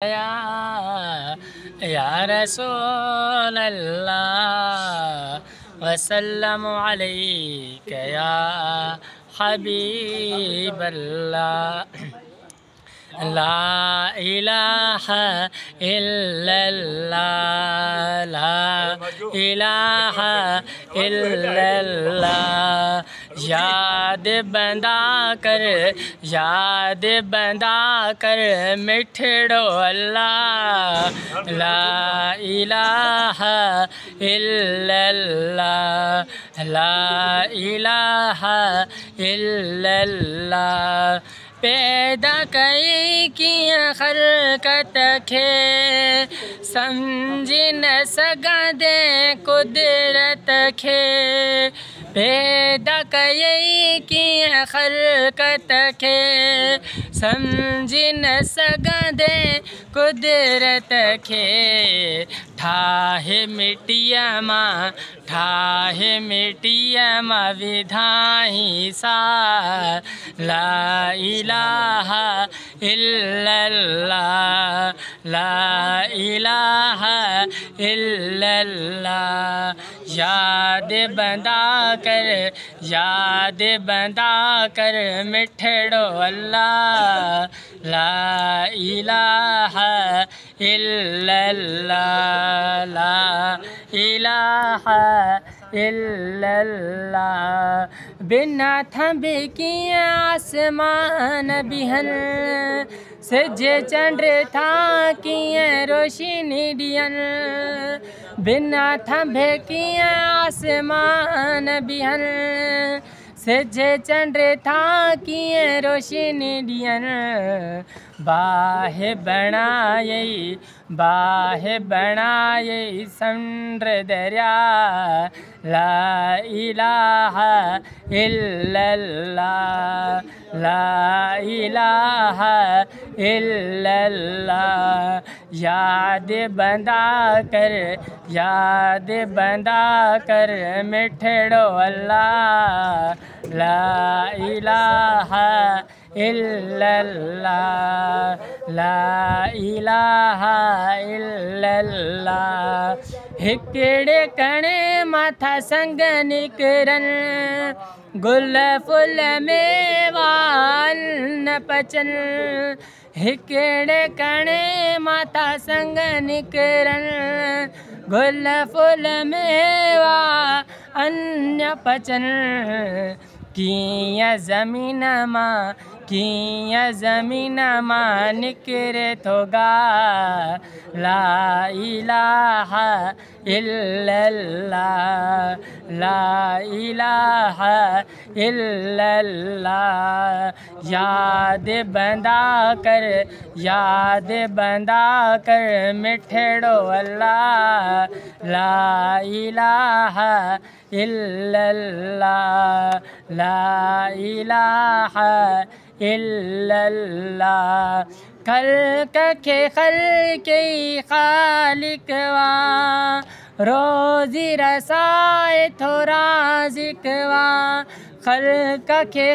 या रसूल अल्लाह वसल्लम अलैका या हबीब अल्लाह। ला इलाहा इल्लल्लाह, ला इलाहा इल्लल्लाह। याद बंदा कर मिठड़ो अल्लाह। ला इलाहा इल्लल्लाह, ला इलाहा इल्लल्लाह। पैदा कई किया खलकत खे समझ न सघंदे कुदरत खे। पैदा कई किया खलकत खे समझ न सघंदे कुदरत खे। ठाहे मिट्टीअ मां विधाई सा। ला इलाहा इल्लल्लाह, ला इलाहा इल्लल्लाह। याद बंदा कर मिठड़ो अल्लाह। ला इलाहा इल्लल्लाह, ला इलाहा इल्लल्लाह। बिना थंबे किया आसमान बिहन सजे चंड था किया रोशनी दियन। बिना थंबे किया आसमान बिहन सजे चंड था किए रोशनी दियन। बाहे बनाए समुंद्र दरिया। ला इलाहा इल्लल्लाह, ला इलाहा इल्लल्लाह। याद बंदा कर मिठड़ो अल्लाह। ला इलाहा इल्लल्लाह, ला इलाहा इल्लल्लाह। हिकड़े कणे माथा संग निकरन गुल फुल में वाल न पचन। हिकड़े कणे माथा संग निकरन गुल फुल में वाल न पचन। किया ज़मीन मां निकिरे थोगा। ला इलाहा इल्लल्लाह, ला इलाहा इल्लल्लाह। याद बंदा कर मिठड़ो अल्लाह। ला इलाहा इल्लल्लाह, ला इलाहा इल्लल्लाह। खल्क के खालिक वा रोज़ी रसाए थो राज़िक वा। खल्क के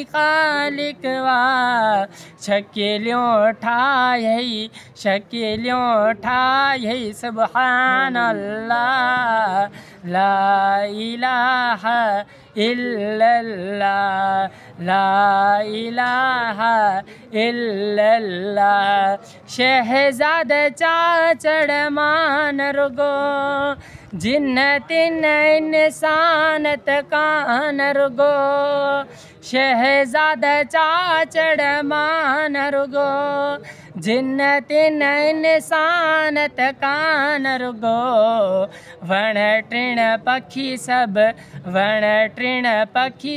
खालिक वा शकीलियों ठाही सुब्हान अल्लाह। ला इलाहा इल्लल्लाह, ला इलाहा इल्लल्लाह। शहजाद चाचड़ मान रुगो जिन्नत इंसान कान रुगो। शहजाद चाचड़ मान रुगो जिन्नत इंसान कान रुगो। वण टिण पखी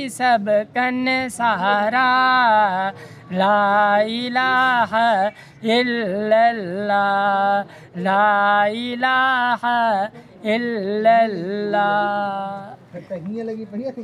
सब कन सहारा। ला इलाहा इल्लल्लाह, ला इलाहा इल्लल्लाह। हीअं लॻी बढ़िया थी।